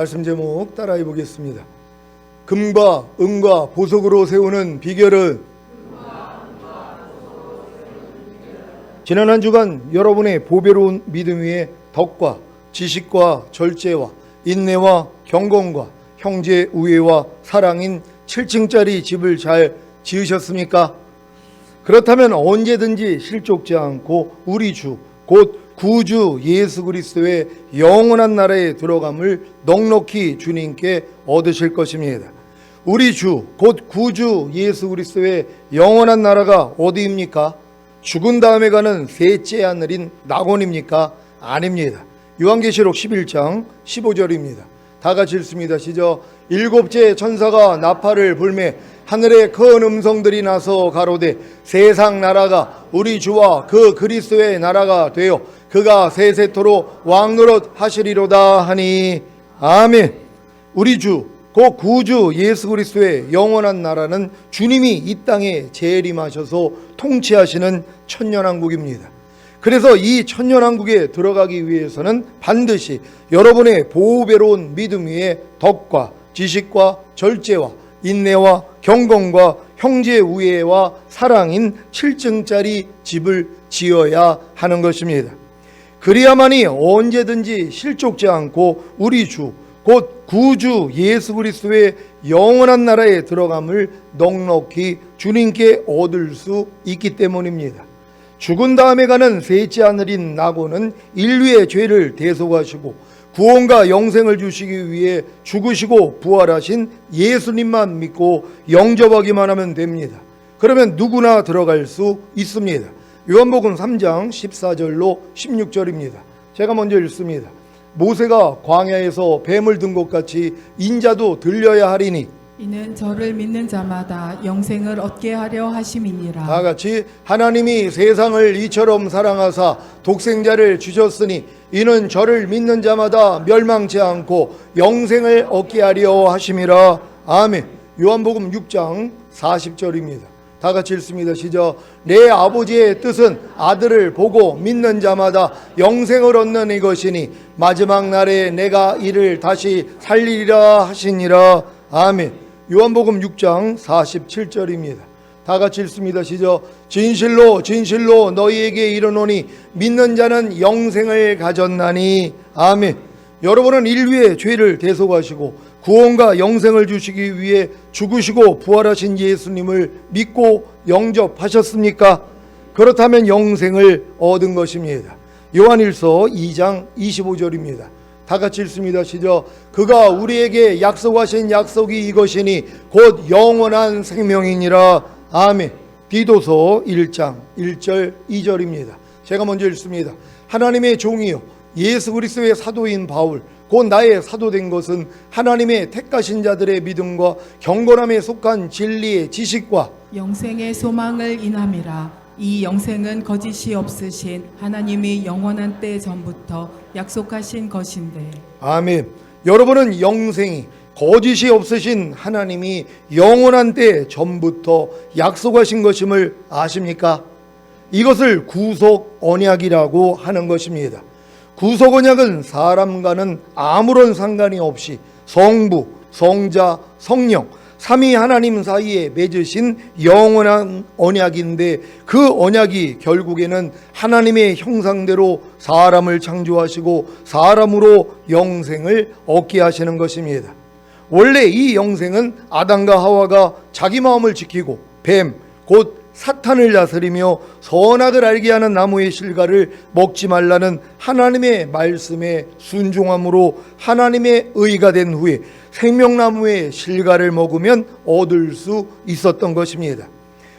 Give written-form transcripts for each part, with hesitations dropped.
말씀 제목 따라해 보겠습니다. 금과 은과 보석으로 세우는 비결은 지난 한 주간 여러분의 보배로운 믿음 위에 덕과 지식과 절제와 인내와 경건과 형제 우애와 사랑인 7층짜리 집을 잘 지으셨습니까? 그렇다면 언제든지 실족지 않고 우리 주 곧 구주 예수 그리스도의 영원한 나라에 들어감을 넉넉히 주님께 얻으실 것입니다. 우리 주 곧 구주 예수 그리스도의 영원한 나라가 어디입니까? 죽은 다음에 가는 셋째 하늘인 낙원입니까? 아닙니다. 요한계시록 11장 15절입니다. 다 같이 읽습니다. 시작. 일곱째 천사가 나팔을 불매 하늘에 큰 음성들이 나서 가로되 세상 나라가 우리 주와 그 그리스도의 나라가 되어 그가 세세토록 왕노릇 하시리로다 하니 아멘. 우리 주 곧 구주 예수 그리스도의 영원한 나라는 주님이 이 땅에 재림하셔서 통치하시는 천년왕국입니다. 그래서 이 천년왕국에 들어가기 위해서는 반드시 여러분의 보배로운 믿음 위에 덕과 지식과 절제와 인내와 경건과 형제 우애와 사랑인 7층짜리 집을 지어야 하는 것입니다. 그리야만이 언제든지 실족지 않고 우리 주 곧 구주 예수 그리스도의 영원한 나라에 들어감을 넉넉히 주님께 얻을 수 있기 때문입니다. 죽은 다음에 가는 셋째 하늘인 낙원은 인류의 죄를 대속하시고 구원과 영생을 주시기 위해 죽으시고 부활하신 예수님만 믿고 영접하기만 하면 됩니다. 그러면 누구나 들어갈 수 있습니다. 요한복음 3장 14절로 16절입니다. 제가 먼저 읽습니다. 모세가 광야에서 뱀을 든 것 같이 인자도 들려야 하리니 이는 저를 믿는 자마다 영생을 얻게 하려 하심이니라. 다 같이 하나님이 세상을 이처럼 사랑하사 독생자를 주셨으니 이는 저를 믿는 자마다 멸망치 않고 영생을 얻게 하려 하심이라. 아멘. 요한복음 6장 40절입니다. 다 같이 읽습니다. 시작. 내 아버지의 뜻은 아들을 보고 믿는 자마다 영생을 얻는 이것이니 마지막 날에 내가 이를 다시 살리리라 하시니라. 아멘. 요한복음 6장 47절입니다. 다 같이 읽습니다. 시작. 진실로 진실로 너희에게 이르노니 믿는 자는 영생을 가졌나니. 아멘. 여러분은 인류의 죄를 대속하시고 구원과 영생을 주시기 위해 죽으시고 부활하신 예수님을 믿고 영접하셨습니까? 그렇다면 영생을 얻은 것입니다. 요한일서 2장 25절입니다. 다 같이 읽습니다. 시작. 그가 우리에게 약속하신 약속이 이것이니 곧 영원한 생명이니라. 아멘. 디도서 1장 1절 2절입니다. 제가 먼저 읽습니다. 하나님의 종이요 예수 그리스도의 사도인 바울 곧 나의 사도된 것은 하나님의 택하신 자들의 믿음과 경건함에 속한 진리의 지식과 영생의 소망을 인함이라. 이 영생은 거짓이 없으신 하나님이 영원한 때 전부터 약속하신 것인데. 아멘. 여러분은 영생이 거짓이 없으신 하나님이 영원한 때 전부터 약속하신 것임을 아십니까? 이것을 구속 언약이라고 하는 것입니다. 구속 언약은 사람과는 아무런 상관이 없이 성부, 성자, 성령 삼위 하나님 사이에 맺으신 영원한 언약인데 그 언약이 결국에는 하나님의 형상대로 사람을 창조하시고 사람으로 영생을 얻게 하시는 것입니다. 원래 이 영생은 아담과 하와가 자기 마음을 지키고 뱀, 곧 사탄을 다스리며 선악을 알게 하는 나무의 실과를 먹지 말라는 하나님의 말씀에 순종함으로 하나님의 의가 된 후에 생명나무의 실과를 먹으면 얻을 수 있었던 것입니다.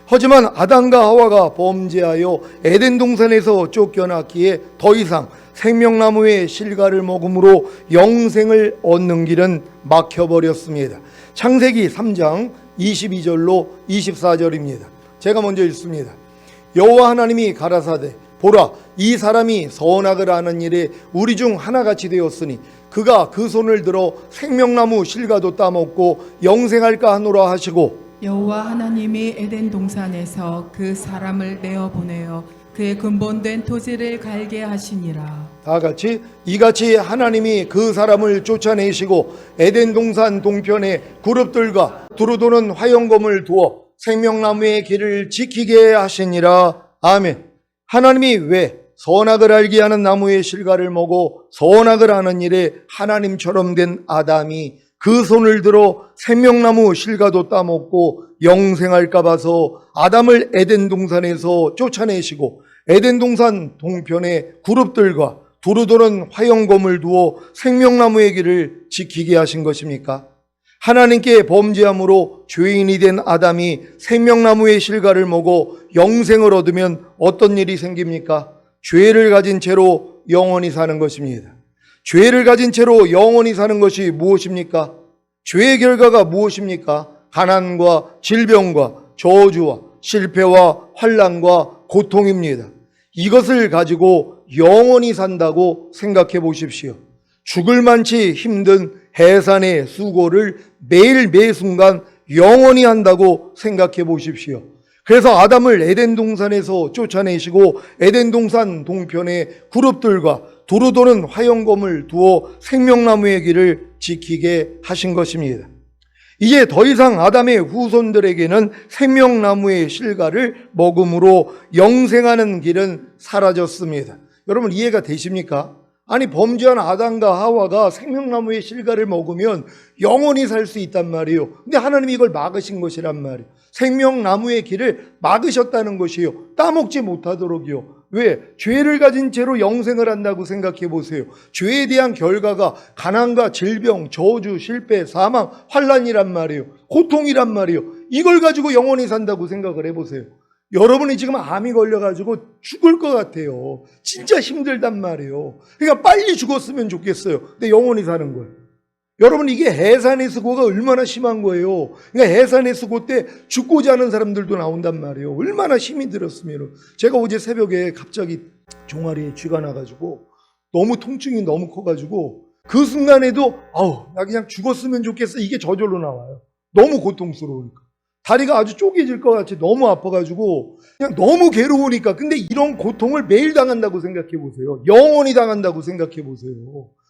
하지만 아담과 하와가 범죄하여 에덴 동산에서 쫓겨났기에 더 이상 생명나무의 실과를 먹음으로 영생을 얻는 길은 막혀버렸습니다. 창세기 3장 22절로 24절입니다. 제가 먼저 읽습니다. 여호와 하나님이 가라사대 보라 이 사람이 선악을 아는 일에 우리 중 하나같이 되었으니 그가 그 손을 들어 생명나무 실과도 따먹고 영생할까 하노라 하시고 여호와 하나님이 에덴 동산에서 그 사람을 내어 보내어 그의 근본된 토지를 갈게 하시니라. 다 같이 이같이 하나님이 그 사람을 쫓아내시고 에덴 동산 동편에 그룹들과 두루도는 화영검을 두어 생명나무의 길을 지키게 하시니라. 아멘. 하나님이 왜 선악을 알게 하는 나무의 실과를 먹고 선악을 하는 일에 하나님처럼 된 아담이 그 손을 들어 생명나무 실과도 따먹고 영생할까 봐서 아담을 에덴 동산에서 쫓아내시고 에덴 동산 동편에 그룹들과 두루도는 화영검을 두어 생명나무의 길을 지키게 하신 것입니까? 하나님께 범죄함으로 죄인이 된 아담이 생명나무의 실과를 먹어 영생을 얻으면 어떤 일이 생깁니까? 죄를 가진 채로 영원히 사는 것입니다. 죄를 가진 채로 영원히 사는 것이 무엇입니까? 죄의 결과가 무엇입니까? 가난과 질병과 저주와 실패와 환난과 고통입니다. 이것을 가지고 영원히 산다고 생각해 보십시오. 죽을 만치 힘든 해산의 수고를 매일 매순간 영원히 한다고 생각해 보십시오. 그래서 아담을 에덴 동산에서 쫓아내시고 에덴 동산 동편에 그룹들과 두루도는 화영검을 두어 생명나무의 길을 지키게 하신 것입니다. 이제 더 이상 아담의 후손들에게는 생명나무의 실과를 먹음으로 영생하는 길은 사라졌습니다. 여러분 이해가 되십니까? 아니 범죄한 아담과 하와가 생명나무의 실과를 먹으면 영원히 살 수 있단 말이에요. 근데 하나님이 이걸 막으신 것이란 말이에요. 생명나무의 길을 막으셨다는 것이에요. 따먹지 못하도록이요. 왜? 죄를 가진 채로 영생을 한다고 생각해 보세요. 죄에 대한 결과가 가난과 질병, 저주, 실패, 사망, 환난이란 말이에요. 고통이란 말이에요. 이걸 가지고 영원히 산다고 생각을 해보세요. 여러분이 지금 암이 걸려가지고 죽을 것 같아요. 진짜 힘들단 말이에요. 그러니까 빨리 죽었으면 좋겠어요. 근데 영원히 사는 거예요. 여러분 이게 해산의 수고가 얼마나 심한 거예요. 그러니까 해산의 수고 때 죽고자 하는 사람들도 나온단 말이에요. 얼마나 힘이 들었으면. 제가 어제 새벽에 갑자기 종아리에 쥐가 나가지고 너무 통증이 너무 커가지고 그 순간에도 나 그냥 죽었으면 좋겠어. 이게 저절로 나와요. 너무 고통스러우니까. 다리가 아주 쪼개질 것 같이 너무 아파가지고 그냥 너무 괴로우니까. 근데 이런 고통을 매일 당한다고 생각해 보세요. 영원히 당한다고 생각해 보세요.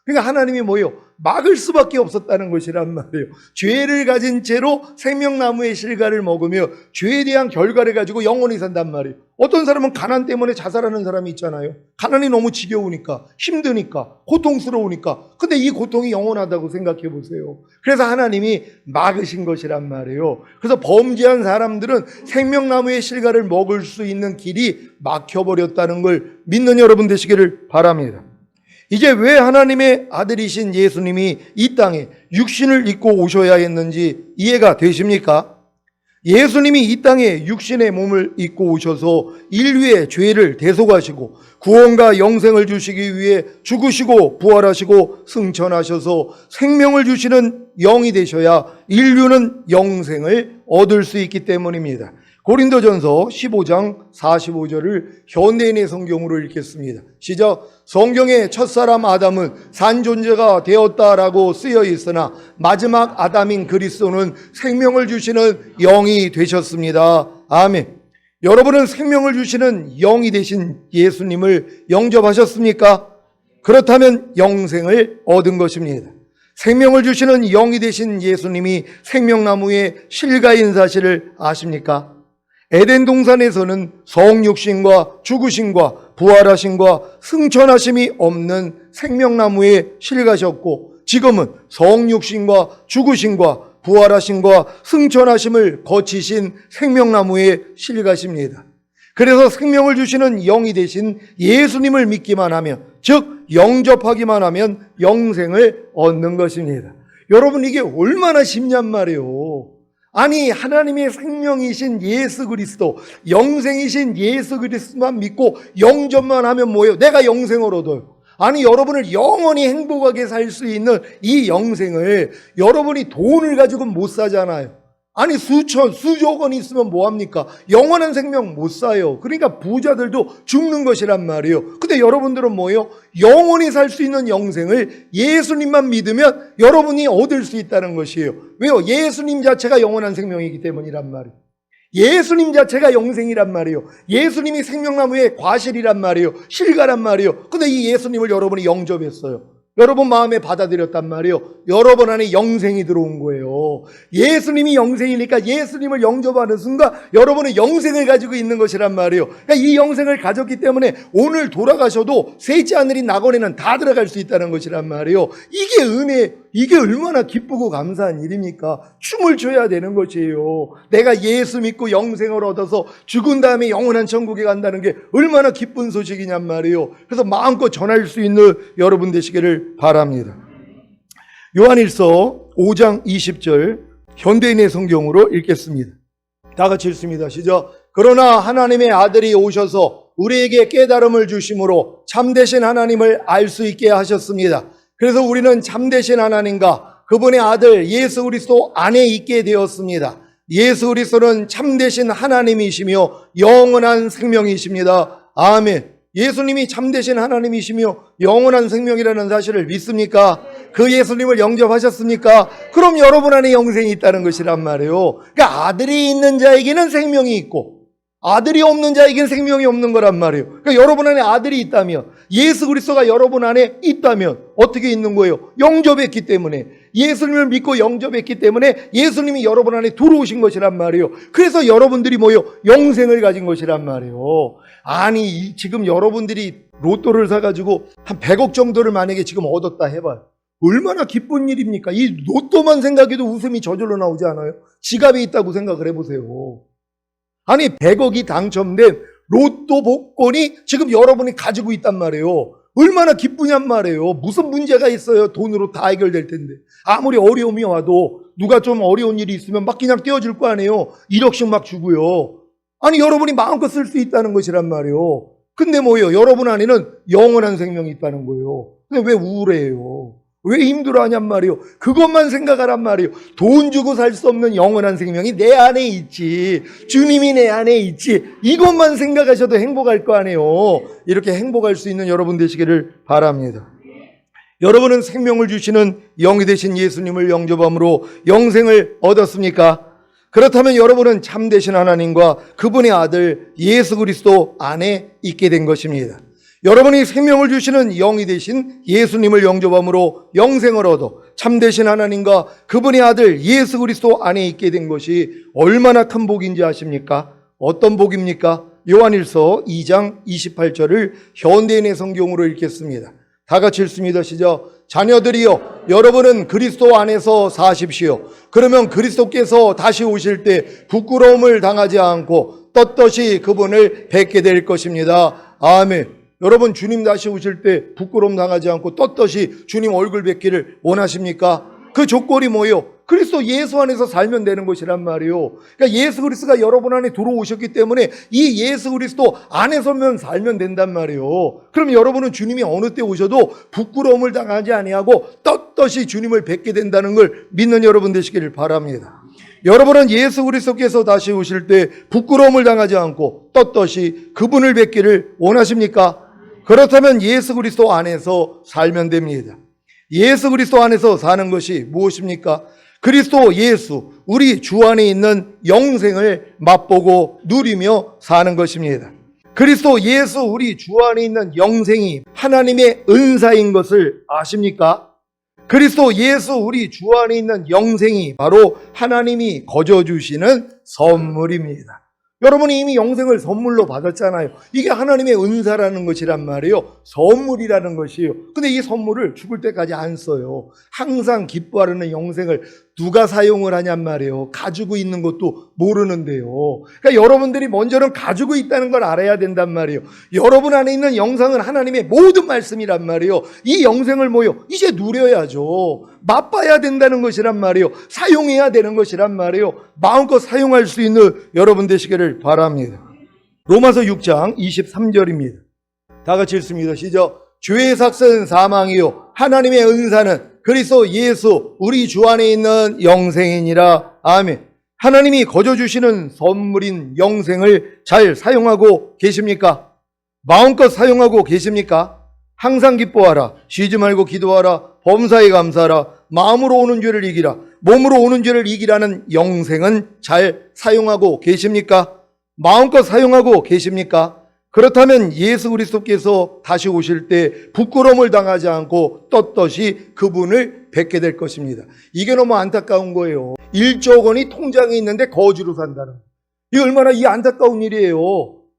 그러니까 하나님이 뭐예요? 막을 수밖에 없었다는 것이란 말이에요. 죄를 가진 채로 생명나무의 실과를 먹으며 죄에 대한 결과를 가지고 영원히 산단 말이에요. 어떤 사람은 가난 때문에 자살하는 사람이 있잖아요. 가난이 너무 지겨우니까, 힘드니까, 고통스러우니까. 근데 이 고통이 영원하다고 생각해 보세요. 그래서 하나님이 막으신 것이란 말이에요. 그래서 범죄한 사람들은 생명나무의 실과를 먹을 수 있는 길이 막혀버렸다는 걸 믿는 여러분 되시기를 바랍니다. 이제 왜 하나님의 아들이신 예수님이 이 땅에 육신을 입고 오셔야 했는지 이해가 되십니까? 예수님이 이 땅에 육신의 몸을 입고 오셔서 인류의 죄를 대속하시고 구원과 영생을 주시기 위해 죽으시고 부활하시고 승천하셔서 생명을 주시는 영이 되셔야 인류는 영생을 얻을 수 있기 때문입니다. 고린도전서 15장 45절을 현대인의 성경으로 읽겠습니다. 시작. 성경의 첫사람 아담은 산존재가 되었다라고 쓰여 있으나 마지막 아담인 그리스도는 생명을 주시는 영이 되셨습니다. 아멘. 여러분은 생명을 주시는 영이 되신 예수님을 영접하셨습니까? 그렇다면 영생을 얻은 것입니다. 생명을 주시는 영이 되신 예수님이 생명나무의 실과인 사실을 아십니까? 에덴 동산에서는 성육신과 죽으심과 부활하심과 승천하심이 없는 생명나무의 실과셨고 지금은 성육신과 죽으심과 부활하심과 승천하심을 거치신 생명나무의 실과십니다. 그래서 생명을 주시는 영이 되신 예수님을 믿기만 하면, 즉 영접하기만 하면 영생을 얻는 것입니다. 여러분 이게 얼마나 쉽냔 말이에요. 아니 하나님의 생명이신 예수 그리스도, 영생이신 예수 그리스도만 믿고 영접만 하면 뭐예요? 내가 영생을 얻어요. 아니 여러분을 영원히 행복하게 살 수 있는 이 영생을 여러분이 돈을 가지고 못 사잖아요. 아니 수조 원 있으면 뭐합니까? 영원한 생명 못 사요. 그러니까 부자들도 죽는 것이란 말이에요. 근데 여러분들은 뭐예요? 영원히 살 수 있는 영생을 예수님만 믿으면 여러분이 얻을 수 있다는 것이에요. 왜요? 예수님 자체가 영원한 생명이기 때문이란 말이에요. 예수님 자체가 영생이란 말이에요. 예수님이 생명나무의 과실이란 말이에요. 실가란 말이에요. 근데 이 예수님을 여러분이 영접했어요. 여러분 마음에 받아들였단 말이에요. 여러분 안에 영생이 들어온 거예요. 예수님이 영생이니까 예수님을 영접하는 순간 여러분은 영생을 가지고 있는 것이란 말이에요. 그러니까 이 영생을 가졌기 때문에 오늘 돌아가셔도 셋째 하늘인 낙원에는 다 들어갈 수 있다는 것이란 말이에요. 이게 은혜, 이게 얼마나 기쁘고 감사한 일입니까? 춤을 춰야 되는 것이에요. 내가 예수 믿고 영생을 얻어서 죽은 다음에 영원한 천국에 간다는 게 얼마나 기쁜 소식이냔 말이에요. 그래서 마음껏 전할 수 있는 여러분 되시기를 바랍니다. 요한일서 5장 20절 현대인의 성경으로 읽겠습니다. 다 같이 읽습니다. 시작. 그러나 하나님의 아들이 오셔서 우리에게 깨달음을 주심으로 참되신 하나님을 알 수 있게 하셨습니다. 그래서 우리는 참되신 하나님과 그분의 아들 예수 그리스도 안에 있게 되었습니다. 예수 그리스도는 참되신 하나님이시며 영원한 생명이십니다. 아멘. 예수님이 참되신 하나님이시며 영원한 생명이라는 사실을 믿습니까? 그 예수님을 영접하셨습니까? 그럼 여러분 안에 영생이 있다는 것이란 말이에요. 그러니까 아들이 있는 자에게는 생명이 있고 아들이 없는 자에게는 생명이 없는 거란 말이에요. 그러니까 여러분 안에 아들이 있다면, 예수 그리스도가 여러분 안에 있다면 어떻게 있는 거예요? 영접했기 때문에, 예수님을 믿고 영접했기 때문에 예수님이 여러분 안에 들어오신 것이란 말이에요. 그래서 여러분들이 뭐예요? 영생을 가진 것이란 말이에요. 아니 지금 여러분들이 로또를 사가지고 한 100억 정도를 만약에 지금 얻었다 해봐요. 얼마나 기쁜 일입니까? 이 로또만 생각해도 웃음이 저절로 나오지 않아요? 지갑에 있다고 생각을 해보세요. 아니 100억이 당첨된 로또 복권이 지금 여러분이 가지고 있단 말이에요. 얼마나 기쁘냔 말이에요. 무슨 문제가 있어요? 돈으로 다 해결될 텐데. 아무리 어려움이 와도 누가 좀 어려운 일이 있으면 막 그냥 떼어줄 거 아니에요. 1억씩 막 주고요. 아니 여러분이 마음껏 쓸 수 있다는 것이란 말이에요. 근데 뭐예요? 여러분 안에는 영원한 생명이 있다는 거예요. 근데 왜 우울해요? 왜 힘들어하냔 말이에요. 그것만 생각하란 말이에요. 돈 주고 살 수 없는 영원한 생명이 내 안에 있지. 주님이 내 안에 있지. 이것만 생각하셔도 행복할 거 아니에요. 이렇게 행복할 수 있는 여러분 되시기를 바랍니다. 여러분은 생명을 주시는 영이 되신 예수님을 영접함으로 영생을 얻었습니까? 그렇다면 여러분은 참되신 하나님과 그분의 아들 예수 그리스도 안에 있게 된 것입니다. 여러분이 생명을 주시는 영이 되신 예수님을 영접함으로 영생을 얻어 참되신 하나님과 그분의 아들 예수 그리스도 안에 있게 된 것이 얼마나 큰 복인지 아십니까? 어떤 복입니까? 요한일서 2장 28절을 현대인의 성경으로 읽겠습니다. 다 같이 읽습니다. 시작. 자녀들이여 여러분은 그리스도 안에서 사십시오. 그러면 그리스도께서 다시 오실 때 부끄러움을 당하지 않고 떳떳이 그분을 뵙게 될 것입니다. 아멘. 여러분 주님 다시 오실 때 부끄러움 당하지 않고 떳떳이 주님 얼굴 뵙기를 원하십니까? 그 조건이 뭐예요? 그리스도 예수 안에서 살면 되는 것이란 말이에요. 그러니까 예수 그리스도가 여러분 안에 들어오셨기 때문에 이 예수 그리스도 안에서만 살면 된단 말이에요. 그럼 여러분은 주님이 어느 때 오셔도 부끄러움을 당하지 아니하고 떳떳이 주님을 뵙게 된다는 걸 믿는 여러분 되시기를 바랍니다. 여러분은 예수 그리스도께서 다시 오실 때 부끄러움을 당하지 않고 떳떳이 그분을 뵙기를 원하십니까? 그렇다면 예수 그리스도 안에서 살면 됩니다. 예수 그리스도 안에서 사는 것이 무엇입니까? 그리스도 예수, 우리 주 안에 있는 영생을 맛보고 누리며 사는 것입니다. 그리스도 예수, 우리 주 안에 있는 영생이 하나님의 은사인 것을 아십니까? 그리스도 예수, 우리 주 안에 있는 영생이 바로 하나님이 거저 주시는 선물입니다. 여러분이 이미 영생을 선물로 받았잖아요. 이게 하나님의 은사라는 것이란 말이에요. 선물이라는 것이에요. 근데 이 선물을 죽을 때까지 안 써요. 항상 기뻐하는 영생을 누가 사용을 하냔 말이에요. 가지고 있는 것도 모르는데요. 그러니까 여러분들이 먼저는 가지고 있다는 걸 알아야 된단 말이에요. 여러분 안에 있는 영생은 하나님의 모든 말씀이란 말이에요. 이 영생을 뭐요? 이제 누려야죠. 맛봐야 된다는 것이란 말이에요. 사용해야 되는 것이란 말이에요. 마음껏 사용할 수 있는 여러분 되시기를 바랍니다. 로마서 6장 23절입니다. 다 같이 읽습니다. 시작. 죄의 삭은 사망이요 하나님의 은사는 그리스도 예수 우리 주 안에 있는 영생이니라. 아멘. 하나님이 거저 주시는 선물인 영생을 잘 사용하고 계십니까? 마음껏 사용하고 계십니까? 항상 기뻐하라. 쉬지 말고 기도하라. 범사에 감사하라. 마음으로 오는 죄를 이기라. 몸으로 오는 죄를 이기라는 영생은 잘 사용하고 계십니까? 마음껏 사용하고 계십니까? 그렇다면 예수 그리스도께서 다시 오실 때 부끄러움을 당하지 않고 떳떳이 그분을 뵙게 될 것입니다. 이게 너무 안타까운 거예요. 1조 원이 통장에 있는데 거지로 산다는 거. 이게 얼마나 이 안타까운 일이에요.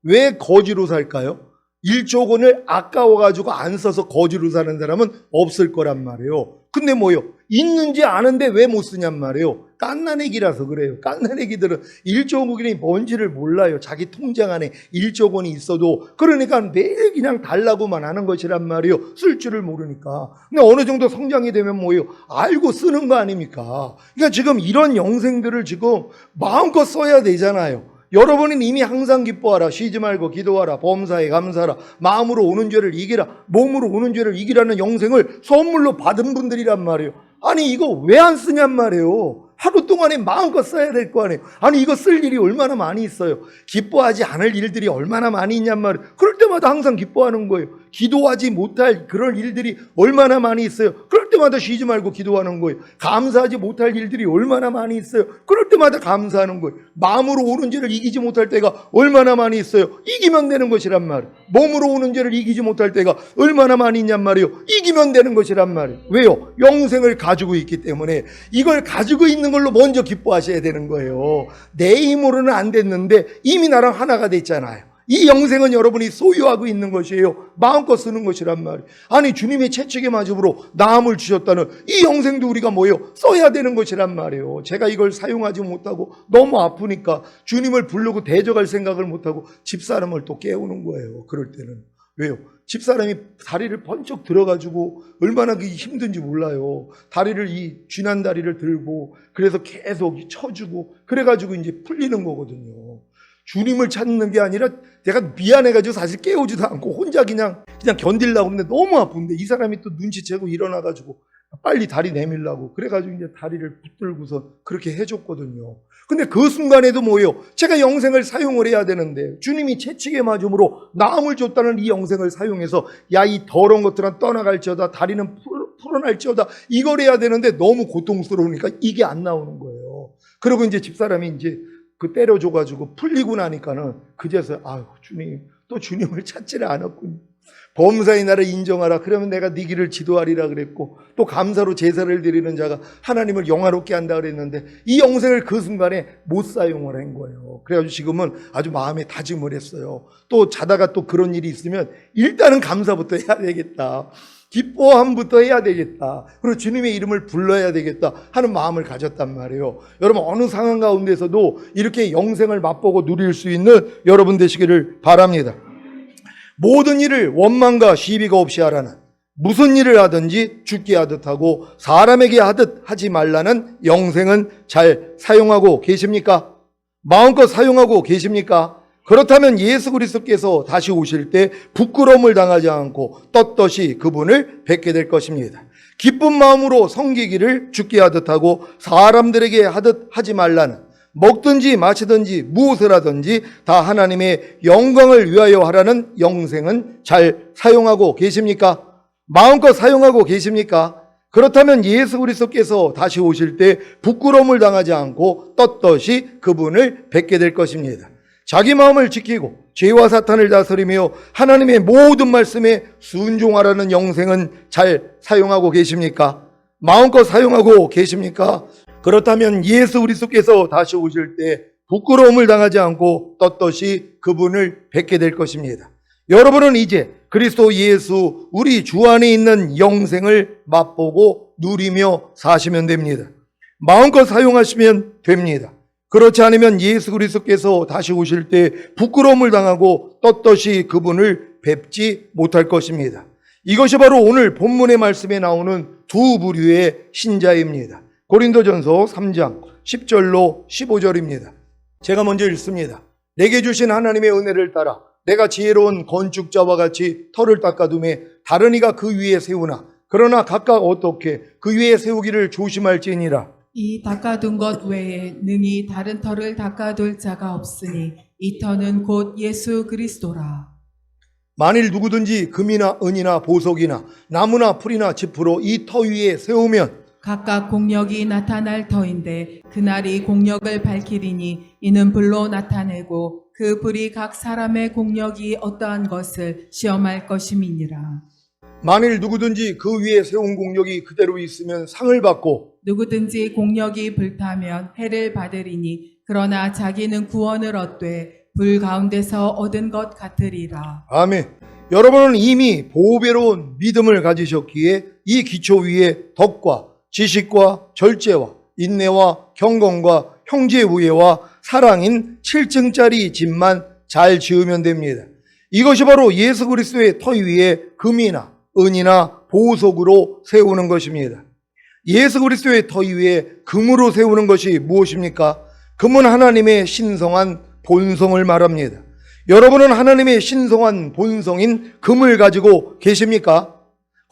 왜 거지로 살까요? 1조 원을 아까워가지고 안 써서 거지로 사는 사람은 없을 거란 말이에요. 근데 뭐요? 있는지 아는데 왜 못 쓰냔 말이에요. 깐난애기라서 그래요. 깐난애기들은 1조 원이 뭔지를 몰라요. 자기 통장 안에 1조 원이 있어도. 그러니까 매일 그냥 달라고만 하는 것이란 말이에요. 쓸 줄을 모르니까. 근데 어느 정도 성장이 되면 뭐예요? 알고 쓰는 거 아닙니까? 그러니까 지금 이런 영생들을 지금 마음껏 써야 되잖아요. 여러분은 이미 항상 기뻐하라, 쉬지 말고 기도하라, 범사에 감사하라, 마음으로 오는 죄를 이기라, 몸으로 오는 죄를 이기라는 영생을 선물로 받은 분들이란 말이에요. 아니 이거 왜 안 쓰냔 말이에요. 하루 동안에 마음껏 써야 될 거 아니에요. 아니 이거 쓸 일이 얼마나 많이 있어요. 기뻐하지 않을 일들이 얼마나 많이 있냔 말이에요. 그럴 때마다 항상 기뻐하는 거예요. 기도하지 못할 그런 일들이 얼마나 많이 있어요. 그럴 때마다 쉬지 말고 기도하는 거예요. 감사하지 못할 일들이 얼마나 많이 있어요. 그럴 때마다 감사하는 거예요. 마음으로 오는 죄를 이기지 못할 때가 얼마나 많이 있어요. 이기면 되는 것이란 말이에요. 몸으로 오는 죄를 이기지 못할 때가 얼마나 많이 있냔 말이에요. 이기면 되는 것이란 말이에요. 왜요? 영생을 가지고 있기 때문에 이걸 가지고 있는 걸로 먼저 기뻐하셔야 되는 거예요. 내 힘으로는 안 됐는데 이미 나랑 하나가 됐잖아요. 이 영생은 여러분이 소유하고 있는 것이에요. 마음껏 쓰는 것이란 말이에요. 아니 주님의 채찍의 맞음으로 나음을 주셨다는 이 영생도 우리가 뭐예요? 써야 되는 것이란 말이에요. 제가 이걸 사용하지 못하고 너무 아프니까 주님을 부르고 대적할 생각을 못하고 집사람을 또 깨우는 거예요. 그럴 때는. 왜요? 집사람이 다리를 번쩍 들어가지고 얼마나 그게 힘든지 몰라요. 다리를 이 쥐난 다리를 들고 그래서 계속 쳐주고 그래가지고 이제 풀리는 거거든요. 주님을 찾는 게 아니라 내가 미안해가지고 사실 깨우지도 않고 혼자 그냥 견딜라고 하는데 너무 아픈데 이 사람이 또 눈치채고 일어나가지고 빨리 다리 내밀라고 그래가지고 이제 다리를 붙들고서 그렇게 해줬거든요. 근데 그 순간에도 뭐예요? 제가 영생을 사용을 해야 되는데 주님이 채찍에 맞음으로 나음을 줬다는 이 영생을 사용해서 야 이 더러운 것들은 떠나갈지어다 다리는 풀어날지어다 이걸 해야 되는데 너무 고통스러우니까 이게 안 나오는 거예요. 그리고 이제 집사람이 이제 그 때려줘가지고 풀리고 나니까는 그제서 아유 주님 또 주님을 찾지를 않았군요. 범사의 나를 인정하라. 그러면 내가 네 길을 지도하리라 그랬고 또 감사로 제사를 드리는 자가 하나님을 영화롭게 한다 그랬는데 이 영생을 그 순간에 못 사용을 한 거예요. 그래가지고 지금은 아주 마음에 다짐을 했어요. 또 자다가 또 그런 일이 있으면 일단은 감사부터 해야 되겠다. 기뻐함부터 해야 되겠다. 그리고 주님의 이름을 불러야 되겠다 하는 마음을 가졌단 말이에요. 여러분 어느 상황 가운데서도 이렇게 영생을 맛보고 누릴 수 있는 여러분 되시기를 바랍니다. 모든 일을 원망과 시비가 없이 하라는 무슨 일을 하든지 죽게 하듯 하고 사람에게 하듯 하지 말라는 영생은 잘 사용하고 계십니까? 마음껏 사용하고 계십니까? 그렇다면 예수 그리스도께서 다시 오실 때 부끄러움을 당하지 않고 떳떳이 그분을 뵙게 될 것입니다. 기쁜 마음으로 섬기기를 죽게 하듯 하고 사람들에게 하듯 하지 말라는 먹든지 마시든지 무엇을 하든지 다 하나님의 영광을 위하여 하라는 영생은 잘 사용하고 계십니까? 마음껏 사용하고 계십니까? 그렇다면 예수 그리스도께서 다시 오실 때 부끄러움을 당하지 않고 떳떳이 그분을 뵙게 될 것입니다. 자기 마음을 지키고 죄와 사탄을 다스리며 하나님의 모든 말씀에 순종하라는 영생은 잘 사용하고 계십니까? 마음껏 사용하고 계십니까? 그렇다면 예수 그리스도께서 다시 오실 때 부끄러움을 당하지 않고 떳떳이 그분을 뵙게 될 것입니다. 여러분은 이제 그리스도 예수 우리 주 안에 있는 영생을 맛보고 누리며 사시면 됩니다. 마음껏 사용하시면 됩니다. 그렇지 않으면 예수 그리스도께서 다시 오실 때 부끄러움을 당하고 떳떳이 그분을 뵙지 못할 것입니다. 이것이 바로 오늘 본문의 말씀에 나오는 두 부류의 신자입니다. 고린도전서 3장 10절로 15절입니다. 제가 먼저 읽습니다. 내게 주신 하나님의 은혜를 따라 내가 지혜로운 건축자와 같이 터를 닦아둠에 다른 이가 그 위에 세우나 그러나 각각 어떻게 그 위에 세우기를 조심할지니라. 이 닦아둔 것 외에 능히 다른 터를 닦아둘 자가 없으니 이 터는 곧 예수 그리스도라. 만일 누구든지 금이나 은이나 보석이나 나무나 풀이나 짚으로 이 터 위에 세우면 각각 공력이 나타날 터인데 그날이 공력을 밝히리니 이는 불로 나타내고 그 불이 각 사람의 공력이 어떠한 것을 시험할 것임이니라. 만일 누구든지 그 위에 세운 공력이 그대로 있으면 상을 받고 누구든지 공력이 불타면 해를 받으리니 그러나 자기는 구원을 얻되 불 가운데서 얻은 것 같으리라. 아멘. 여러분은 이미 보배로운 믿음을 가지셨기에 이 기초 위에 덕과 지식과 절제와 인내와 경건과 형제 우애와 사랑인 7층짜리 집만 잘 지으면 됩니다. 이것이 바로 예수 그리스도의 터 위에 금이나 은이나 보석으로 세우는 것입니다. 예수 그리스도의 터 위에 금으로 세우는 것이 무엇입니까? 금은 하나님의 신성한 본성을 말합니다. 여러분은 하나님의 신성한 본성인 금을 가지고 계십니까?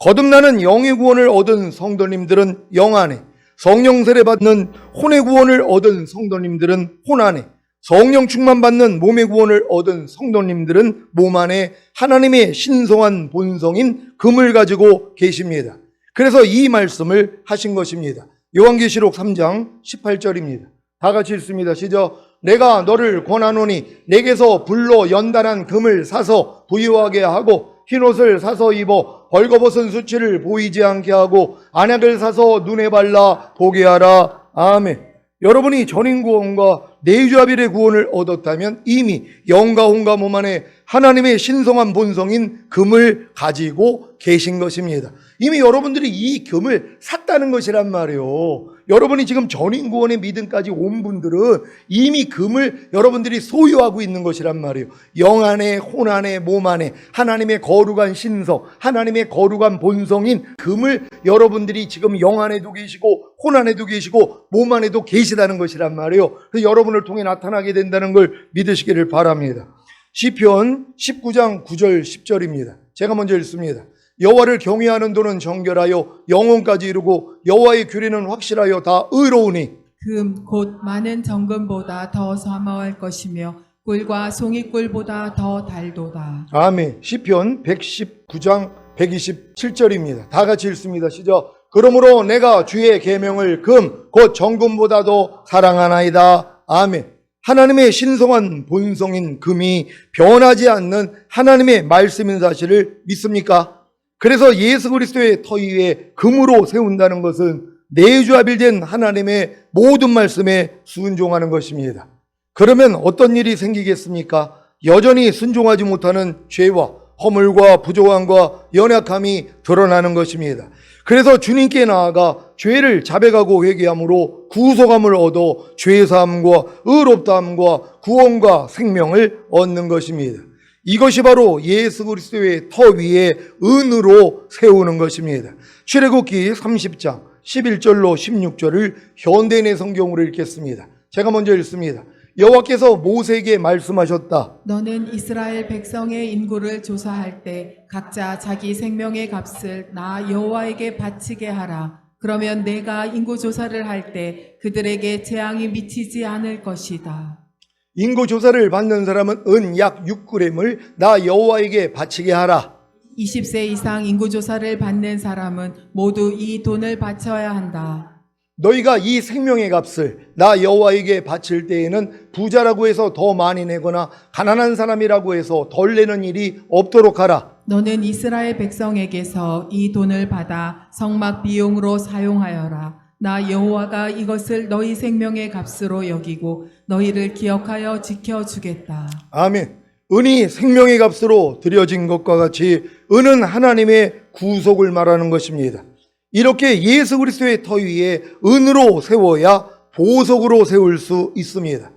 거듭나는 영의 구원을 얻은 성도님들은 영 안에, 성령 세례 받는 혼의 구원을 얻은 성도님들은 혼 안에, 성령 충만 받는 몸의 구원을 얻은 성도님들은 몸 안에 하나님의 신성한 본성인 금을 가지고 계십니다. 그래서 이 말씀을 하신 것입니다. 요한계시록 3장 18절입니다. 다 같이 읽습니다. 시작. 내가 너를 권하노니 내게서 불로 연단한 금을 사서 부유하게 하고 흰옷을 사서 입어 벌거벗은 수치를 보이지 않게 하고 안약을 사서 눈에 발라 보게 하라. 아멘. 여러분이 전인구원과 내주아빌의 구원을 얻었다면 이미 영과 혼과 몸 안에 하나님의 신성한 본성인 금을 가지고 계신 것입니다. 이미 여러분들이 이 금을 샀다는 것이란 말이에요. 여러분이 지금 전인구원의 믿음까지 온 분들은 이미 금을 여러분들이 소유하고 있는 것이란 말이에요. 영 안에, 혼 안에, 몸 안에 하나님의 거룩한 신성, 하나님의 거룩한 본성인 금을 여러분들이 지금 영 안에도 계시고 혼 안에도 계시고 몸 안에도 계시다는 것이란 말이에요. 그래서 여러분을 통해 나타나게 된다는 걸 믿으시기를 바랍니다. 시편 19장 9절 10절입니다. 제가 먼저 읽습니다. 여호와를 경외하는 도는 정결하여 영혼까지 이루고 여호와의 규례는 확실하여 다 의로우니 금 곧 많은 정금보다 더 사모할 것이며 꿀과 송이꿀보다 더 달도다. 아멘. 시편 119장 127절입니다. 다 같이 읽습니다. 시작. 그러므로 내가 주의 계명을 금 곧 정금보다도 사랑하나이다. 아멘. 하나님의 신성한 본성인 금이 변하지 않는 하나님의 말씀인 사실을 믿습니까? 그래서 예수 그리스도의 터 위에 금으로 세운다는 것은 내주아빌된 하나님의 모든 말씀에 순종하는 것입니다. 그러면 어떤 일이 생기겠습니까? 여전히 순종하지 못하는 죄와 허물과 부족함과 연약함이 드러나는 것입니다. 그래서 주님께 나아가 죄를 자백하고 회개함으로 구속함을 얻어 죄사함과 의롭다함과 구원과 생명을 얻는 것입니다. 이것이 바로 예수 그리스도의 터 위에 은으로 세우는 것입니다. 출애굽기 30장 11절로 16절을 현대인의 성경으로 읽겠습니다. 제가 먼저 읽습니다. 여호와께서 모세에게 말씀하셨다. 너는 이스라엘 백성의 인구를 조사할 때 각자 자기 생명의 값을 나 여호와에게 바치게 하라. 그러면 내가 인구 조사를 할 때 그들에게 재앙이 미치지 않을 것이다. 인구 조사를 받는 사람은 은 약 6g을 나 여호와에게 바치게 하라. 20세 이상 인구 조사를 받는 사람은 모두 이 돈을 바쳐야 한다. 너희가 이 생명의 값을 나 여호와에게 바칠 때에는 부자라고 해서 더 많이 내거나 가난한 사람이라고 해서 덜 내는 일이 없도록 하라. 너는 이스라엘 백성에게서 이 돈을 받아 성막 비용으로 사용하여라. 나 여호와가 이것을 너희 생명의 값으로 여기고 너희를 기억하여 지켜주겠다. 아멘. 은이 생명의 값으로 드려진 것과 같이 은은 하나님의 구속을 말하는 것입니다. 이렇게 예수 그리스도의 터 위에 은으로 세워야 보석으로 세울 수 있습니다.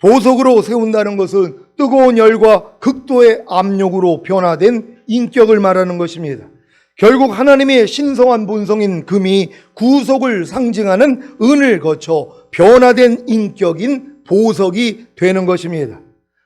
보석으로 세운다는 것은 뜨거운 열과 극도의 압력으로 변화된 인격을 말하는 것입니다. 결국 하나님의 신성한 본성인 금이 구속을 상징하는 은을 거쳐 변화된 인격인 보석이 되는 것입니다.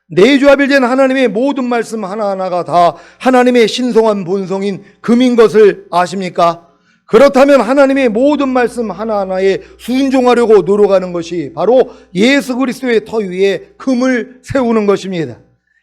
내주아빌된 하나님의 모든 말씀 하나하나가 다 하나님의 신성한 본성인 금인 것을 아십니까? 그렇다면 하나님의 모든 말씀 하나하나에 순종하려고 노력하는 것이 바로 예수 그리스도의 터 위에 금을 세우는 것입니다.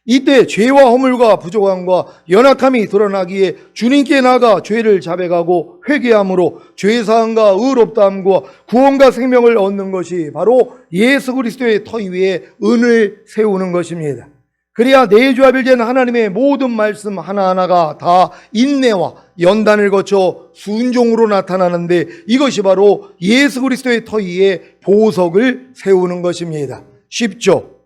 이때 죄와 허물과 부족함과 연약함이 드러나기에 주님께 나아가 죄를 자백하고 회개함으로 죄사함과 의롭다함과 구원과 생명을 얻는 것이 바로 예수 그리스도의 터 위에 은을 세우는 것입니다. 그래야 내주합일된 하나님의 모든 말씀 하나하나가 다 인내와 연단을 거쳐 순종으로 나타나는데, 이것이 바로 예수 그리스도의 터 위에 보석을 세우는 것입니다. 쉽죠?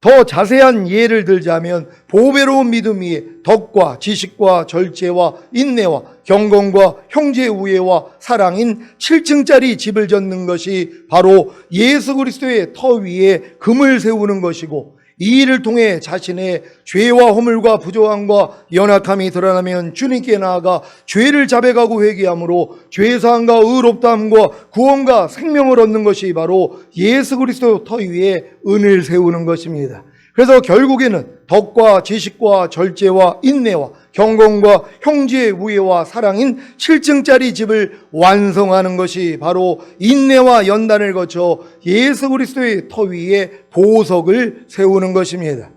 더 자세한 예를 들자면 보배로운 믿음 위에 덕과 지식과 절제와 인내와 경건과 형제 우애와 사랑인 7층짜리 집을 짓는 것이 바로 예수 그리스도의 터 위에 금을 세우는 것이고, 이 일을 통해 자신의 죄와 허물과 부족함과 연약함이 드러나면 주님께 나아가 죄를 자백하고 회개함으로 죄사함과 의롭다함과 구원과 생명을 얻는 것이 바로 예수 그리스도 터 위에 은을 세우는 것입니다. 그래서 결국에는 덕과 지식과 절제와 인내와 경건과 형제의 우애와 사랑인 7층짜리 집을 완성하는 것이 바로 인내와 연단을 거쳐 예수 그리스도의 터 위에 보석을 세우는 것입니다.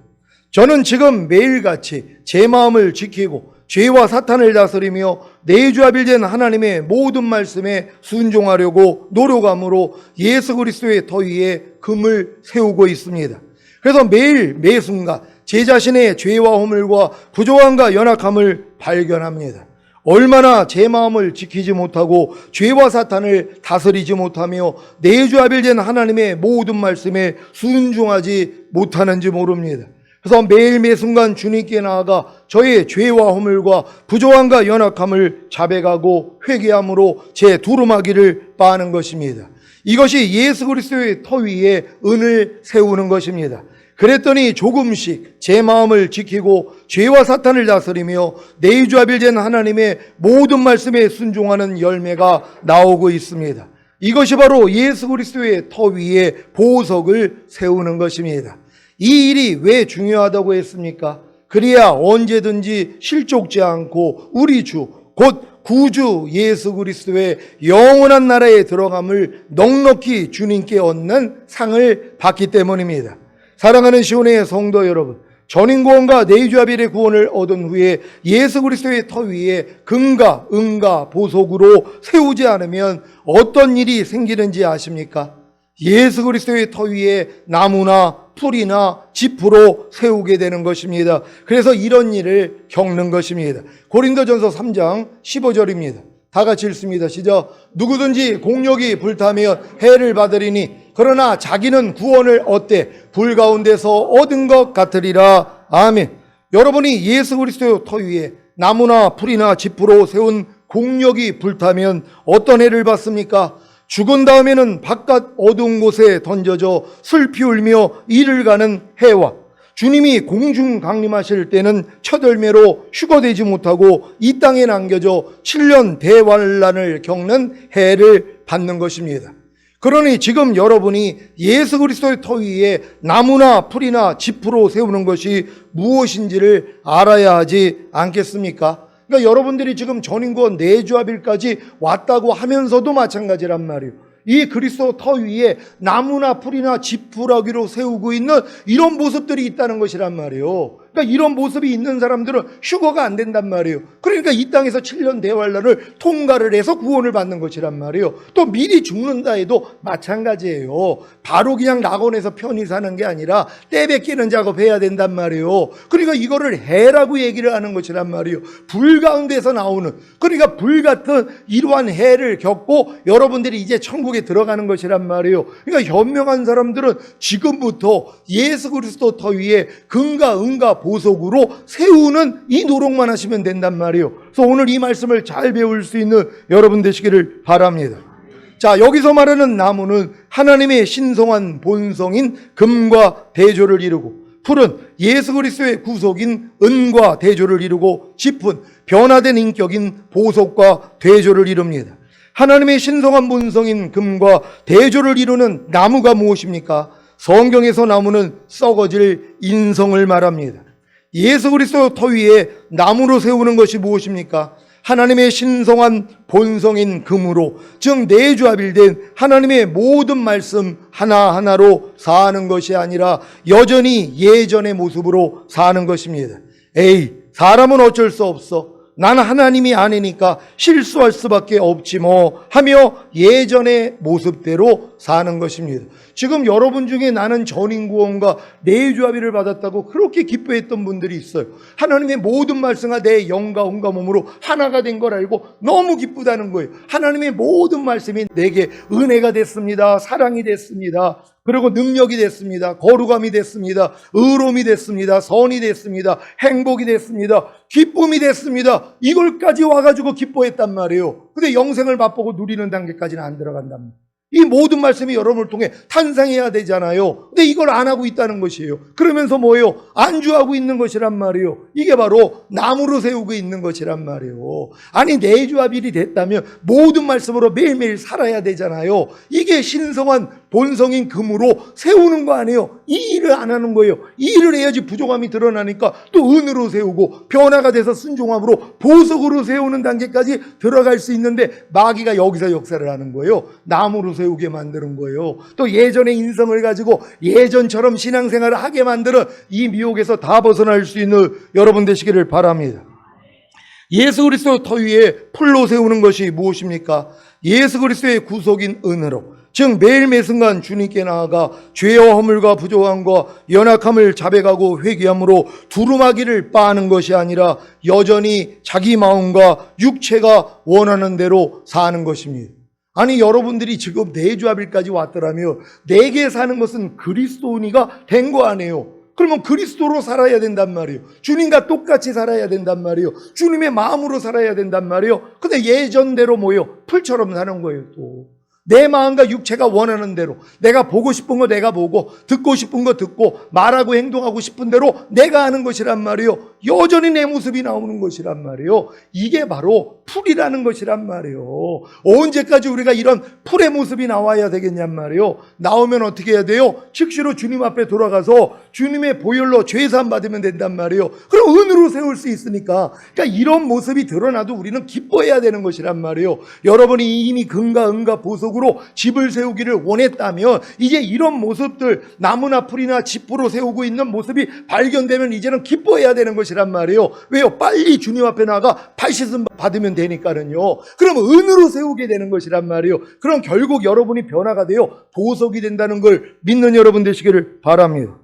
저는 지금 매일같이 제 마음을 지키고 죄와 사탄을 다스리며 내주합일된 하나님의 모든 말씀에 순종하려고 노력함으로 예수 그리스도의 터 위에 금을 세우고 있습니다. 그래서 매일 매순간 제 자신의 죄와 허물과 부족함과 연약함을 발견합니다. 얼마나 제 마음을 지키지 못하고 죄와 사탄을 다스리지 못하며 내주합일된 하나님의 모든 말씀에 순종하지 못하는지 모릅니다. 그래서 매일 매순간 주님께 나아가 저의 죄와 허물과 부족함과 연약함을 자백하고 회개함으로 제 두루마기를 빠는 것입니다. 이것이 예수 그리스도의 터 위에 은을 세우는 것입니다. 그랬더니 조금씩 제 마음을 지키고 죄와 사탄을 다스리며 내주합일된 하나님의 모든 말씀에 순종하는 열매가 나오고 있습니다. 이것이 바로 예수 그리스도의 터 위에 보석을 세우는 것입니다. 이 일이 왜 중요하다고 했습니까? 그래야 언제든지 실족지 않고 우리 주 곧 구주 예수 그리스도의 영원한 나라에 들어감을 넉넉히 주님께 얻는 상을 받기 때문입니다. 사랑하는 시온의 성도 여러분, 전인구원과 내주합일의 구원을 얻은 후에 예수 그리스도의 터 위에 금과 은과 보석으로 세우지 않으면 어떤 일이 생기는지 아십니까? 예수 그리스도의 터 위에 나무나 풀이나 짚으로 세우게 되는 것입니다. 그래서 이런 일을 겪는 것입니다. 고린도전서 3장 15절입니다. 다 같이 읽습니다. 시작. 누구든지 공력이 불타면 해를 받으리니 그러나 자기는 구원을 얻되 불 가운데서 얻은 것 같으리라. 아멘. 여러분이 예수 그리스도의 터 위에 나무나 풀이나 짚으로 세운 공력이 불타면 어떤 해를 받습니까? 죽은 다음에는 바깥 어두운 곳에 던져져 슬피 울며 이를 가는 해와 주님이 공중 강림하실 때는 첫 열매로 휴거되지 못하고 이 땅에 남겨져 7년 대환란을 겪는 해를 받는 것입니다. 그러니 지금 여러분이 예수 그리스도의 터 위에 나무나 풀이나 짚으로 세우는 것이 무엇인지를 알아야 하지 않겠습니까? 그러니까 여러분들이 지금 전인구원 내주합일까지 왔다고 하면서도 마찬가지란 말이에요. 이 그리스도 터 위에 나무나 풀이나 짚으라기로 세우고 있는 이런 모습들이 있다는 것이란 말이에요. 그러니까 이런 모습이 있는 사람들은 휴거가 안 된단 말이에요. 그러니까 이 땅에서 7년 대환란을 통과를 해서 구원을 받는 것이란 말이에요. 또 미리 죽는다 해도 마찬가지예요. 바로 그냥 낙원에서 편히 사는 게 아니라 때 뺏기는 작업해야 된단 말이에요. 그러니까 이거를 해라고 얘기를 하는 것이란 말이에요. 불 가운데서 나오는, 그러니까 불 같은 이러한 해를 겪고 여러분들이 이제 천국에 들어가는 것이란 말이에요. 그러니까 현명한 사람들은 지금부터 예수 그리스도 터 위에 금과 은과 보석으로 세우는 이 노력만 하시면 된단 말이에요. 그래서 오늘 이 말씀을 잘 배울 수 있는 여러분 되시기를 바랍니다. 자, 여기서 말하는 나무는 하나님의 신성한 본성인 금과 대조를 이루고, 풀은 예수 그리스도의 구속인 은과 대조를 이루고, 짚은 변화된 인격인 보석과 대조를 이룹니다. 하나님의 신성한 본성인 금과 대조를 이루는 나무가 무엇입니까? 성경에서 나무는 썩어질 인성을 말합니다. 예수 그리스도 터 위에 나무로 세우는 것이 무엇입니까? 하나님의 신성한 본성인 금으로, 즉 내주합일된 하나님의 모든 말씀 하나하나로 사는 것이 아니라 여전히 예전의 모습으로 사는 것입니다. 에이, 사람은 어쩔 수 없어. 나는 하나님이 아니니까 실수할 수밖에 없지 뭐 하며 예전의 모습대로 사는 것입니다. 지금 여러분 중에 나는 전인구원과 내주합의를 받았다고 그렇게 기뻐했던 분들이 있어요. 하나님의 모든 말씀과 내 영과 온과 몸으로 하나가 된 걸 알고 너무 기쁘다는 거예요. 하나님의 모든 말씀이 내게 은혜가 됐습니다. 사랑이 됐습니다. 그리고 능력이 됐습니다. 거룩함이 됐습니다. 의로움이 됐습니다. 선이 됐습니다. 행복이 됐습니다. 기쁨이 됐습니다. 이걸까지 와가지고 기뻐했단 말이에요. 근데 영생을 맛보고 누리는 단계까지는 안 들어간단 말이에요. 이 모든 말씀이 여러분을 통해 탄생해야 되잖아요. 근데 이걸 안 하고 있다는 것이에요. 그러면서 뭐예요? 안주하고 있는 것이란 말이에요. 이게 바로 나무로 세우고 있는 것이란 말이에요. 아니, 내주합일이 됐다면 모든 말씀으로 매일매일 살아야 되잖아요. 이게 신성한 본성인 금으로 세우는 거 아니에요. 이 일을 안 하는 거예요. 이 일을 해야지 부족함이 드러나니까 또 은으로 세우고 변화가 돼서 순종함으로 보석으로 세우는 단계까지 들어갈 수 있는데 마귀가 여기서 역사를 하는 거예요. 나무로 세우게 만드는 거예요. 또 예전의 인성을 가지고 예전처럼 신앙생활을 하게 만드는 이 미혹에서 다 벗어날 수 있는 여러분 되시기를 바랍니다. 예수 그리스도 터 위에 풀로 세우는 것이 무엇입니까? 예수 그리스도의 구속인 은혜로, 즉 매일 매 순간 주님께 나아가 죄와 허물과 부족함과 연약함을 자백하고 회개함으로 두루마기를 빠는 것이 아니라 여전히 자기 마음과 육체가 원하는 대로 사는 것입니다. 아니, 여러분들이 지금 내주합일까지 왔더라면 내게 사는 것은 그리스도인이가 된 거 아니에요. 그러면 그리스도로 살아야 된단 말이에요. 주님과 똑같이 살아야 된단 말이에요. 주님의 마음으로 살아야 된단 말이에요. 근데 예전대로 뭐예요? 풀처럼 사는 거예요. 또 내 마음과 육체가 원하는 대로, 내가 보고 싶은 거 내가 보고, 듣고 싶은 거 듣고, 말하고 행동하고 싶은 대로 내가 하는 것이란 말이에요. 여전히 내 모습이 나오는 것이란 말이에요. 이게 바로 풀이라는 것이란 말이에요. 언제까지 우리가 이런 풀의 모습이 나와야 되겠냔 말이에요. 나오면 어떻게 해야 돼요? 즉시로 주님 앞에 돌아가서 주님의 보혈로 죄사함 받으면 된단 말이에요. 그럼 은으로 세울 수 있으니까. 그러니까 이런 모습이 드러나도 우리는 기뻐해야 되는 것이란 말이에요. 여러분이 이미 금과 은과 보석으로 집을 세우기를 원했다면 이제 이런 모습들, 나무나 풀이나 집으로 세우고 있는 모습이 발견되면 이제는 기뻐해야 되는 것이란 말이에요. 왜요? 빨리 주님 앞에 나가 발씻음 받으면 되니까는요. 그럼 은으로 세우게 되는 것이란 말이에요. 그럼 결국 여러분이 변화가 되어 보석이 된다는 걸 믿는 여러분 되시기를 바랍니다.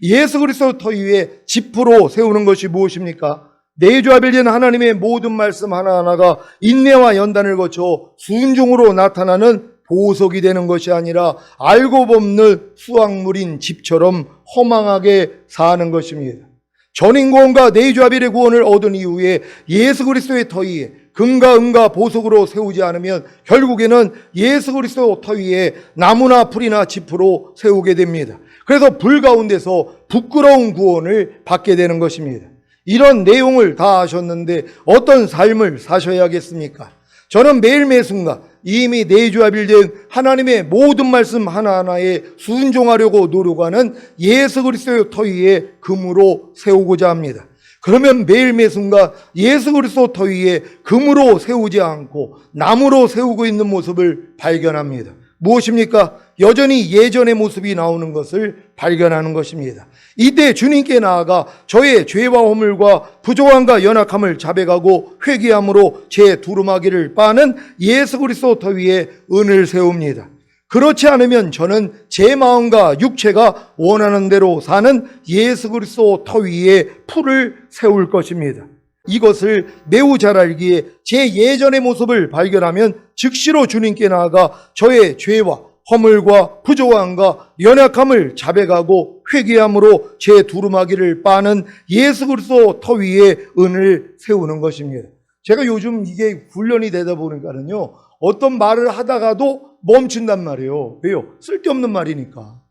예수 그리스도 터 위에 집으로 세우는 것이 무엇입니까? 내주합일된 하나님의 모든 말씀 하나하나가 인내와 연단을 거쳐 순종으로 나타나는 보석이 되는 것이 아니라 알고 보는 수확물인 집처럼 허망하게 사는 것입니다. 전인구원과 내주합일의 구원을 얻은 이후에 예수 그리스도의 터 위에 금과 은과 보석으로 세우지 않으면 결국에는 예수 그리스도 터 위에 나무나 풀이나 집으로 세우게 됩니다. 그래서 불 가운데서 부끄러운 구원을 받게 되는 것입니다. 이런 내용을 다 아셨는데 어떤 삶을 사셔야겠습니까? 저는 매일 매 순간 이미 내주합일된 하나님의 모든 말씀 하나하나에 순종하려고 노력하는 예수 그리스도의 터 위에 금으로 세우고자 합니다. 그러면 매일 매 순간 예수 그리스도 터 위에 금으로 세우지 않고 나무로 세우고 있는 모습을 발견합니다. 무엇입니까? 여전히 예전의 모습이 나오는 것을 발견하는 것입니다. 이때 주님께 나아가 저의 죄와 허물과 부족함과 연약함을 자백하고 회개함으로 제 두루마기를 빠는 예수 그리스도 터 위에 은을 세웁니다. 그렇지 않으면 저는 제 마음과 육체가 원하는 대로 사는 예수 그리스도 터 위에 풀을 세울 것입니다. 이것을 매우 잘 알기에 제 예전의 모습을 발견하면 즉시로 주님께 나아가 저의 죄와 허물과 부족함과 연약함을 자백하고 회개함으로 제 두루마기를 빠는 예수 그리스도 터 위에 은을 세우는 것입니다. 제가 요즘 이게 훈련이 되다 보니까는요, 어떤 말을 하다가도 멈춘단 말이에요. 왜요? 쓸데없는 말이니까.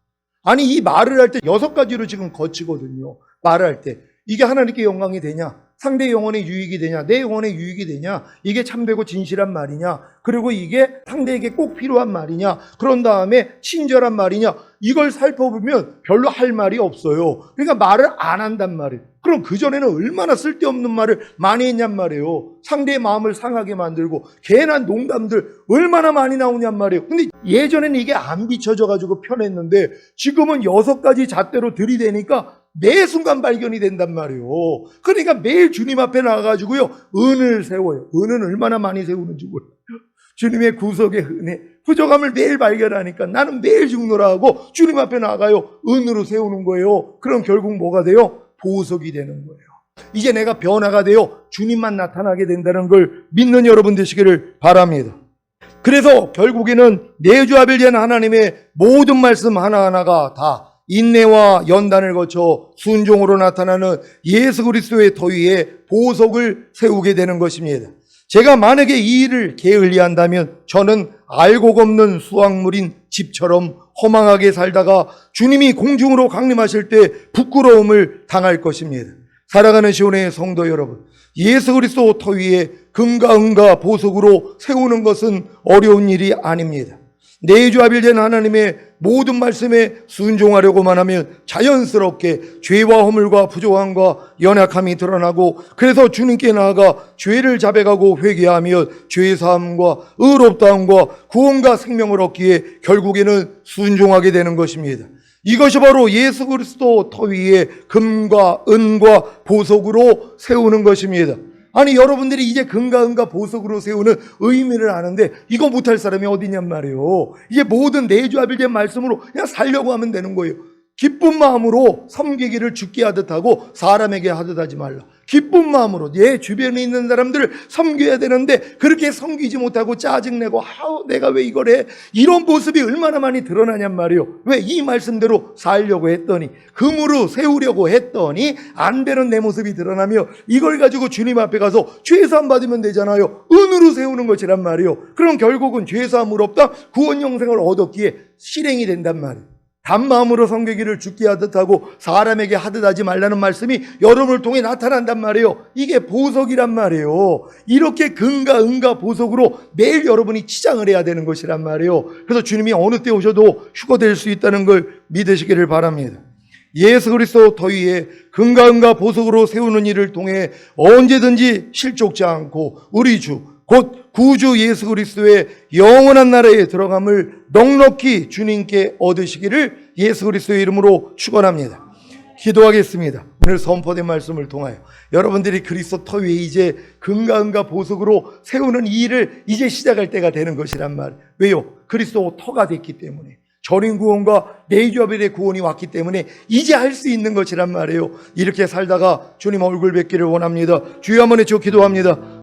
아니, 이 말을 할 때 6가지로 지금 거치거든요. 말을 할 때. 이게 하나님께 영광이 되냐? 상대 영혼의 유익이 되냐, 내 영혼의 유익이 되냐, 이게 참되고 진실한 말이냐, 그리고 이게 상대에게 꼭 필요한 말이냐, 그런 다음에 친절한 말이냐, 이걸 살펴보면 별로 할 말이 없어요. 그러니까 말을 안 한단 말이에요. 그럼 그전에는 얼마나 쓸데없는 말을 많이 했냔 말이에요. 상대의 마음을 상하게 만들고 괜한 농담들 얼마나 많이 나오냔 말이에요. 근데 예전에는 이게 안 비춰져가지고 편했는데 지금은 6가지 잣대로 들이대니까 매 순간 발견이 된단 말이에요. 그러니까 매일 주님 앞에 나가가지고요, 은을 세워요. 은은 얼마나 많이 세우는지 몰라요. 주님의 구속의 은혜, 부족함을 매일 발견하니까 나는 매일 죽노라 하고 주님 앞에 나가요. 은으로 세우는 거예요. 그럼 결국 뭐가 돼요? 보석이 되는 거예요. 이제 내가 변화가 되어 주님만 나타나게 된다는 걸 믿는 여러분 되시기를 바랍니다. 그래서 결국에는 내주하빌된 하나님의 모든 말씀 하나하나가 다 인내와 연단을 거쳐 순종으로 나타나는 예수 그리스도의 터위에 보석을 세우게 되는 것입니다. 제가 만약에 이 일을 게을리한다면 저는 알곡 없는 수확물인 집처럼 허망하게 살다가 주님이 공중으로 강림하실 때 부끄러움을 당할 것입니다. 살아가는 시온의 성도 여러분, 예수 그리스도 터위에 금과 은과 보석으로 세우는 것은 어려운 일이 아닙니다. 내주하빌된 하나님의 모든 말씀에 순종하려고만 하면 자연스럽게 죄와 허물과 부족함과 연약함이 드러나고, 그래서 주님께 나아가 죄를 자백하고 회개하며 죄사함과 의롭다함과 구원과 생명을 얻기에 결국에는 순종하게 되는 것입니다. 이것이 바로 예수 그리스도 터위에 금과 은과 보석으로 세우는 것입니다. 아니, 여러분들이 이제 금과 은과 보석으로 세우는 의미를 아는데 이거 못할 사람이 어디냔 말이에요. 이제 모든 내주하빌된 말씀으로 그냥 살려고 하면 되는 거예요. 기쁜 마음으로 섬기기를 주께 하듯 하고 사람에게 하듯 하지 말라. 기쁜 마음으로 내 주변에 있는 사람들을 섬겨야 되는데 그렇게 섬기지 못하고 짜증내고 내가 왜 이걸 해? 이런 모습이 얼마나 많이 드러나냔 말이에요. 왜? 이 말씀대로 살려고 했더니, 금으로 세우려고 했더니 안 되는 내 모습이 드러나며 이걸 가지고 주님 앞에 가서 죄사함 받으면 되잖아요. 은으로 세우는 것이란 말이에요. 그럼 결국은 죄사함을 없다 구원 영생을 얻었기에 실행이 된단 말이에요. 단마음으로 섬기기를 주께 하듯 하고 사람에게 하듯 하지 말라는 말씀이 여러분을 통해 나타난단 말이에요. 이게 보석이란 말이에요. 이렇게 금과 은과 보석으로 매일 여러분이 치장을 해야 되는 것이란 말이에요. 그래서 주님이 어느 때 오셔도 휴거될 수 있다는 걸 믿으시기를 바랍니다. 예수 그리스도 터위에 금과 은과 보석으로 세우는 일을 통해 언제든지 실족지 않고 우리 주 곧 구주 예수 그리스도의 영원한 나라에 들어감을 넉넉히 주님께 얻으시기를 예수 그리스도의 이름으로 축원합니다. 기도하겠습니다. 오늘 선포된 말씀을 통하여 여러분들이 그리스도 터위에 이제 금과 은과 보석으로 세우는 이 일을 이제 시작할 때가 되는 것이란 말. 왜요? 그리스도 터가 됐기 때문에, 전인 구원과 내주하빌의 구원이 왔기 때문에 이제 할 수 있는 것이란 말이에요. 이렇게 살다가 주님 얼굴 뵙기를 원합니다. 주여 한번 외쳐 기도합니다.